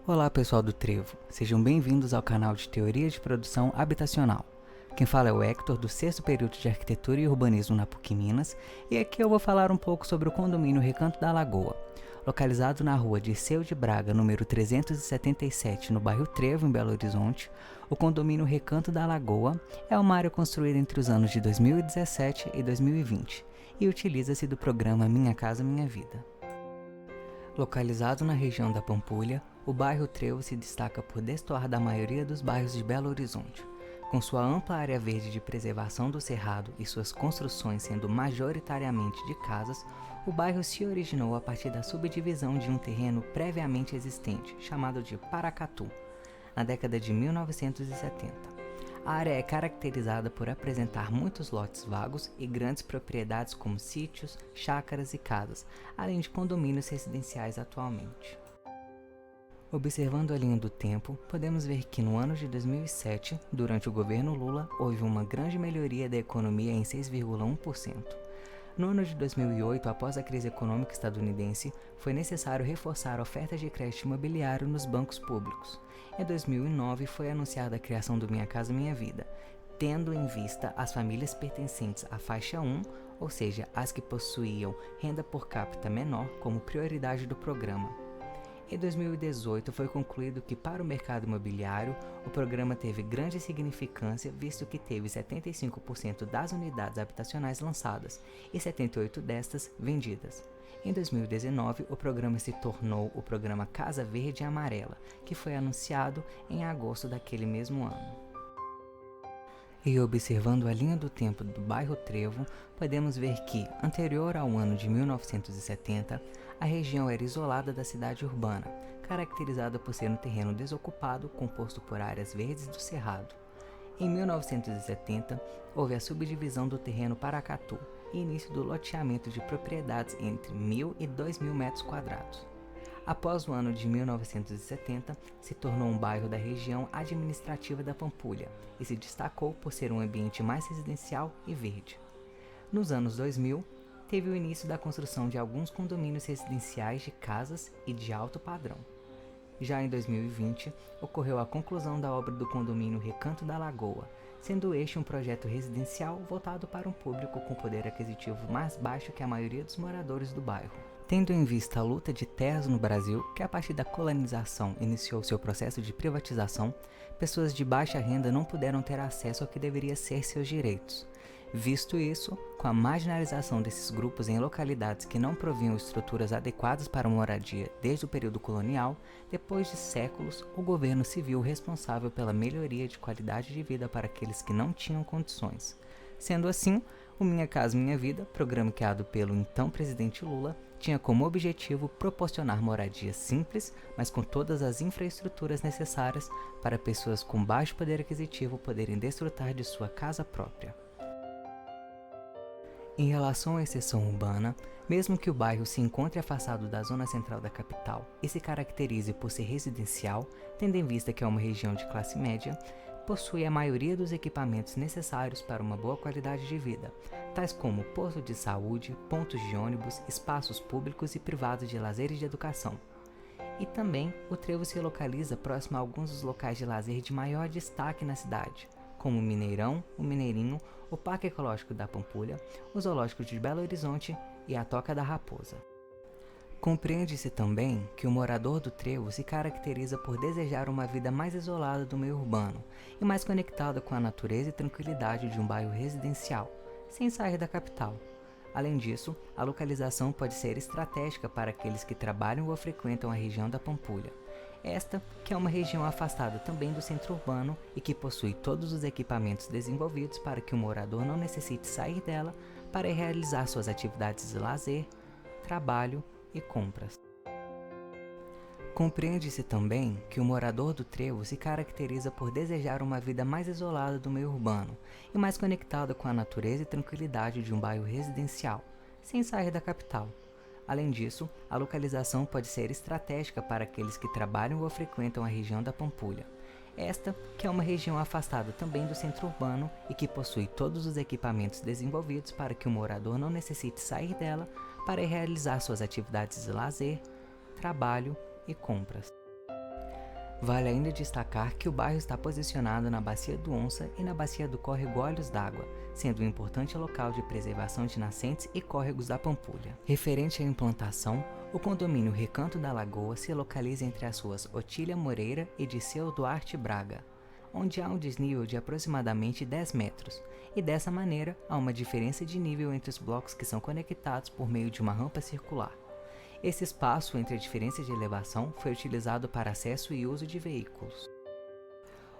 Olá pessoal do Trevo, sejam bem-vindos ao canal de Teoria de Produção Habitacional. Quem fala é o Hector, do 6º período de Arquitetura e Urbanismo na PUC Minas, e aqui eu vou falar um pouco sobre o condomínio Recanto da Lagoa. Localizado na rua Dirceu de Braga, número 377, no bairro Trevo, em Belo Horizonte, o condomínio Recanto da Lagoa é uma área construída entre os anos de 2017 e 2020 e utiliza-se do programa Minha Casa Minha Vida. Localizado na região da Pampulha, o bairro Trevo se destaca por destoar da maioria dos bairros de Belo Horizonte. Com sua ampla área verde de preservação do cerrado e suas construções sendo majoritariamente de casas, o bairro se originou a partir da subdivisão de um terreno previamente existente, chamado de Paracatu, na década de 1970. A área é caracterizada por apresentar muitos lotes vagos e grandes propriedades como sítios, chácaras e casas, além de condomínios residenciais atualmente. Observando a linha do tempo, podemos ver que no ano de 2007, durante o governo Lula, houve uma grande melhoria da economia em 6,1%. No ano de 2008, após a crise econômica estadunidense, foi necessário reforçar ofertas de crédito imobiliário nos bancos públicos. Em 2009, foi anunciada a criação do Minha Casa Minha Vida, tendo em vista as famílias pertencentes à faixa 1, ou seja, as que possuíam renda por capita menor, como prioridade do programa. Em 2018, foi concluído que, para o mercado imobiliário, o programa teve grande significância, visto que teve 75% das unidades habitacionais lançadas e 78% destas vendidas. Em 2019, o programa se tornou o programa Casa Verde e Amarela, que foi anunciado em agosto daquele mesmo ano. E observando a linha do tempo do bairro Trevo, podemos ver que, anterior ao ano de 1970, a região era isolada da cidade urbana, caracterizada por ser um terreno desocupado composto por áreas verdes do cerrado. Em 1970, houve a subdivisão do terreno Paracatu e início do loteamento de propriedades entre 1.000 e 2.000 metros quadrados. Após o ano de 1970, se tornou um bairro da região administrativa da Pampulha e se destacou por ser um ambiente mais residencial e verde. Nos anos 2000, teve o início da construção de alguns condomínios residenciais de casas e de alto padrão. Já em 2020, ocorreu a conclusão da obra do condomínio Recanto da Lagoa, sendo este um projeto residencial voltado para um público com poder aquisitivo mais baixo que a maioria dos moradores do bairro. Tendo em vista a luta de terras no Brasil, que a partir da colonização iniciou seu processo de privatização, pessoas de baixa renda não puderam ter acesso ao que deveria ser seus direitos. Visto isso, com a marginalização desses grupos em localidades que não provinham estruturas adequadas para a moradia desde o período colonial, depois de séculos, o governo se viu responsável pela melhoria de qualidade de vida para aqueles que não tinham condições. Sendo assim, o Minha Casa Minha Vida, programa criado pelo então presidente Lula, tinha como objetivo proporcionar moradia simples, mas com todas as infraestruturas necessárias para pessoas com baixo poder aquisitivo poderem desfrutar de sua casa própria. Em relação à exceção urbana, mesmo que o bairro se encontre afastado da zona central da capital e se caracterize por ser residencial, tendo em vista que é uma região de classe média, possui a maioria dos equipamentos necessários para uma boa qualidade de vida, tais como posto de saúde, pontos de ônibus, espaços públicos e privados de lazer e de educação. E também, o Trevo se localiza próximo a alguns dos locais de lazer de maior destaque na cidade, como o Mineirão, o Mineirinho, o Parque Ecológico da Pampulha, o Zoológico de Belo Horizonte e a Toca da Raposa. Compreende-se também que o morador do Trevo se caracteriza por desejar uma vida mais isolada do meio urbano e mais conectada com a natureza e tranquilidade de um bairro residencial, sem sair da capital. Além disso, a localização pode ser estratégica para aqueles que trabalham ou frequentam a região da Pampulha. Esta, que é uma região afastada também do centro urbano e que possui todos os equipamentos desenvolvidos para que o morador não necessite sair dela para realizar suas atividades de lazer, trabalho e compras. Compreende-se também que o morador do Trevo se caracteriza por desejar uma vida mais isolada do meio urbano e mais conectada com a natureza e tranquilidade de um bairro residencial, sem sair da capital. Além disso, a localização pode ser estratégica para aqueles que trabalham ou frequentam a região da Pampulha. Esta, que é uma região afastada também do centro urbano e que possui todos os equipamentos desenvolvidos para que o morador não necessite sair dela para realizar suas atividades de lazer, trabalho e compras. Vale ainda destacar que o bairro está posicionado na Bacia do Onça e na Bacia do Córrego Olhos d'Água, sendo um importante local de preservação de nascentes e córregos da Pampulha. Referente à implantação, o condomínio Recanto da Lagoa se localiza entre as ruas Otília Moreira e Diceu Duarte Braga, onde há um desnível de aproximadamente 10 metros, e dessa maneira há uma diferença de nível entre os blocos que são conectados por meio de uma rampa circular. Esse espaço entre a diferença de elevação foi utilizado para acesso e uso de veículos.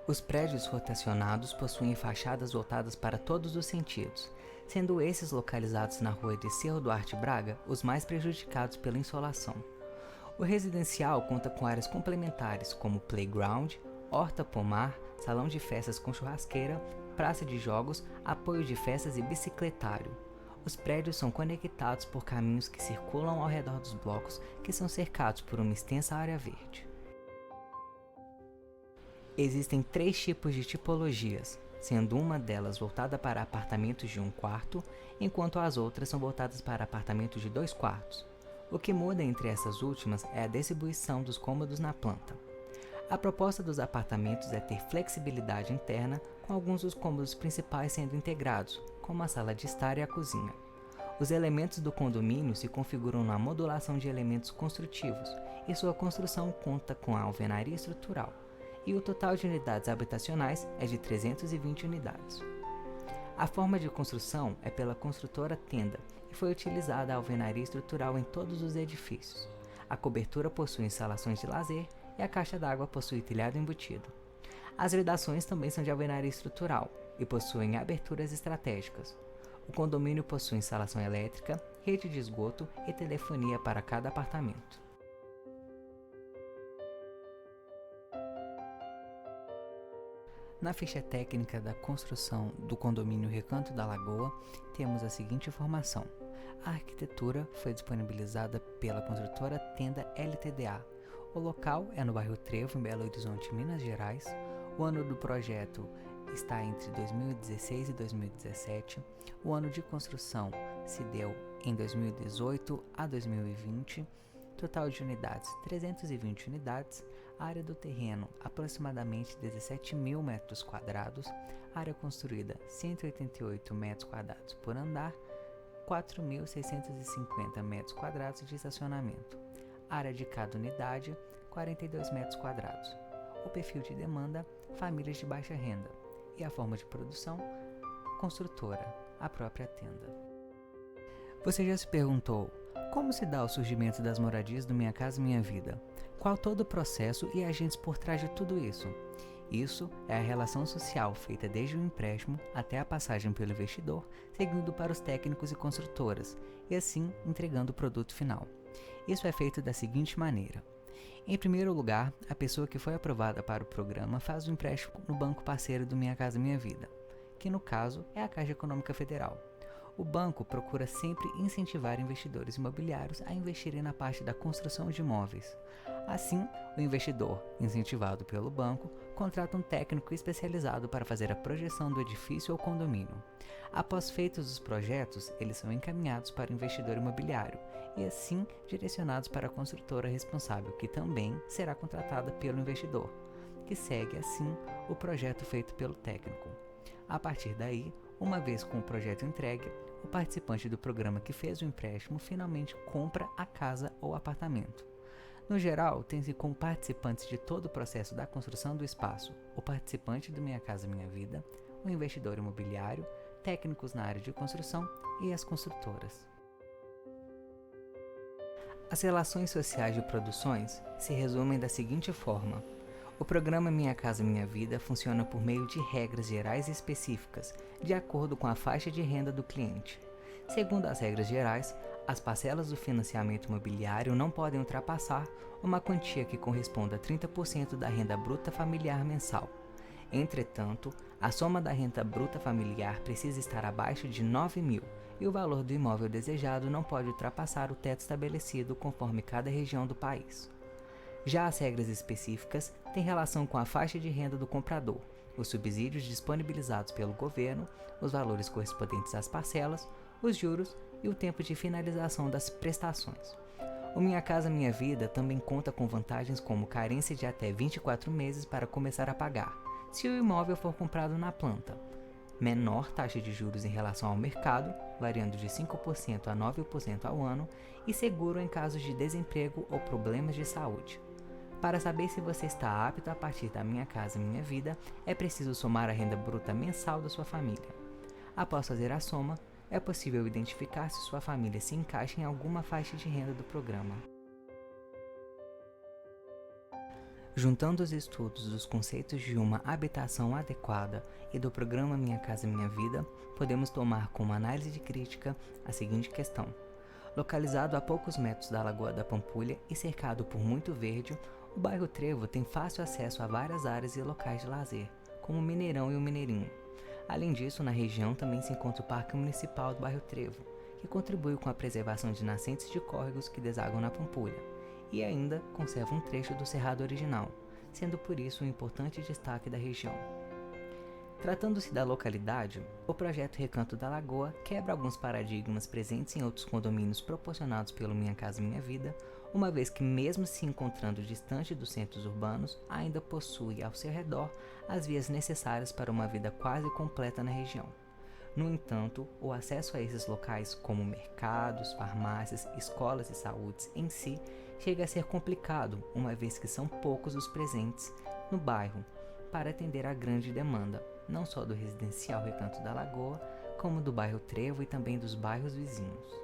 Os prédios rotacionados possuem fachadas voltadas para todos os sentidos, sendo esses localizados na rua Diceu Duarte Braga os mais prejudicados pela insolação. O residencial conta com áreas complementares como playground, horta-pomar, salão de festas com churrasqueira, praça de jogos, apoio de festas e bicicletário. Os prédios são conectados por caminhos que circulam ao redor dos blocos, que são cercados por uma extensa área verde. Existem 3 tipos de tipologias, sendo uma delas voltada para apartamentos de 1 quarto, enquanto as outras são voltadas para apartamentos de 2 quartos. O que muda entre essas últimas é a distribuição dos cômodos na planta. A proposta dos apartamentos é ter flexibilidade interna, com alguns dos cômodos principais sendo integrados, como a sala de estar e a cozinha. Os elementos do condomínio se configuram na modulação de elementos construtivos, e sua construção conta com a alvenaria estrutural, e o total de unidades habitacionais é de 320 unidades. A forma de construção é pela construtora Tenda, e foi utilizada a alvenaria estrutural em todos os edifícios. A cobertura possui instalações de lazer, e a caixa d'água possui telhado embutido. As vedações também são de alvenaria estrutural e possuem aberturas estratégicas. O condomínio possui instalação elétrica, rede de esgoto e telefonia para cada apartamento. Na ficha técnica da construção do condomínio Recanto da Lagoa, temos a seguinte informação. A arquitetura foi disponibilizada pela construtora Tenda LTDA. O local é no bairro Trevo, em Belo Horizonte, Minas Gerais. O ano do projeto está entre 2016 e 2017. O ano de construção se deu em 2018 a 2020. Total de unidades, 320 unidades. A área do terreno, aproximadamente 17 mil metros quadrados. Área construída, 188 metros quadrados por andar. 4.650 metros quadrados de estacionamento. Área de cada unidade, 42 metros quadrados. O perfil de demanda, famílias de baixa renda. E a forma de produção, construtora, a própria Tenda. Você já se perguntou, como se dá o surgimento das moradias do Minha Casa Minha Vida? Qual todo o processo e agentes por trás de tudo isso? Isso é a relação social feita desde o empréstimo até a passagem pelo investidor, seguindo para os técnicos e construtoras, e assim entregando o produto final. Isso é feito da seguinte maneira. Em primeiro lugar, a pessoa que foi aprovada para o programa faz o empréstimo no banco parceiro do Minha Casa Minha Vida, que no caso é a Caixa Econômica Federal. O banco procura sempre incentivar investidores imobiliários a investirem na parte da construção de imóveis. Assim, o investidor, incentivado pelo banco, contrata um técnico especializado para fazer a projeção do edifício ou condomínio. Após feitos os projetos, eles são encaminhados para o investidor imobiliário e assim direcionados para a construtora responsável, que também será contratada pelo investidor, que segue assim o projeto feito pelo técnico. A partir daí, uma vez com o projeto entregue, o participante do programa que fez o empréstimo finalmente compra a casa ou apartamento. No geral, tem-se como participantes de todo o processo da construção do espaço o participante do Minha Casa Minha Vida, o investidor imobiliário, técnicos na área de construção e as construtoras. As relações sociais de produções se resumem da seguinte forma. O programa Minha Casa Minha Vida funciona por meio de regras gerais e específicas, de acordo com a faixa de renda do cliente. Segundo as regras gerais, as parcelas do financiamento imobiliário não podem ultrapassar uma quantia que corresponda a 30% da renda bruta familiar mensal. Entretanto, a soma da renda bruta familiar precisa estar abaixo de 9.000 e o valor do imóvel desejado não pode ultrapassar o teto estabelecido conforme cada região do país. Já as regras específicas têm relação com a faixa de renda do comprador, os subsídios disponibilizados pelo governo, os valores correspondentes às parcelas, os juros e o tempo de finalização das prestações. O Minha Casa Minha Vida também conta com vantagens como carência de até 24 meses para começar a pagar, se o imóvel for comprado na planta, menor taxa de juros em relação ao mercado, variando de 5% a 9% ao ano, e seguro em casos de desemprego ou problemas de saúde. Para saber se você está apto a partir da Minha Casa Minha Vida, é preciso somar a renda bruta mensal da sua família. Após fazer a soma, é possível identificar se sua família se encaixa em alguma faixa de renda do programa. Juntando os estudos dos conceitos de uma habitação adequada e do programa Minha Casa Minha Vida, podemos tomar como análise de crítica a seguinte questão. Localizado a poucos metros da Lagoa da Pampulha e cercado por muito verde, o bairro Trevo tem fácil acesso a várias áreas e locais de lazer, como o Mineirão e o Mineirinho. Além disso, na região também se encontra o Parque Municipal do bairro Trevo, que contribui com a preservação de nascentes de córregos que desagam na Pampulha, e ainda conserva um trecho do cerrado original, sendo por isso um importante destaque da região. Tratando-se da localidade, o projeto Recanto da Lagoa quebra alguns paradigmas presentes em outros condomínios proporcionados pelo Minha Casa Minha Vida, uma vez que, mesmo se encontrando distante dos centros urbanos, ainda possui ao seu redor as vias necessárias para uma vida quase completa na região. No entanto, o acesso a esses locais, como mercados, farmácias, escolas e saúdes em si, chega a ser complicado, uma vez que são poucos os presentes no bairro para atender à grande demanda, não só do residencial Recanto da Lagoa, como do bairro Trevo e também dos bairros vizinhos.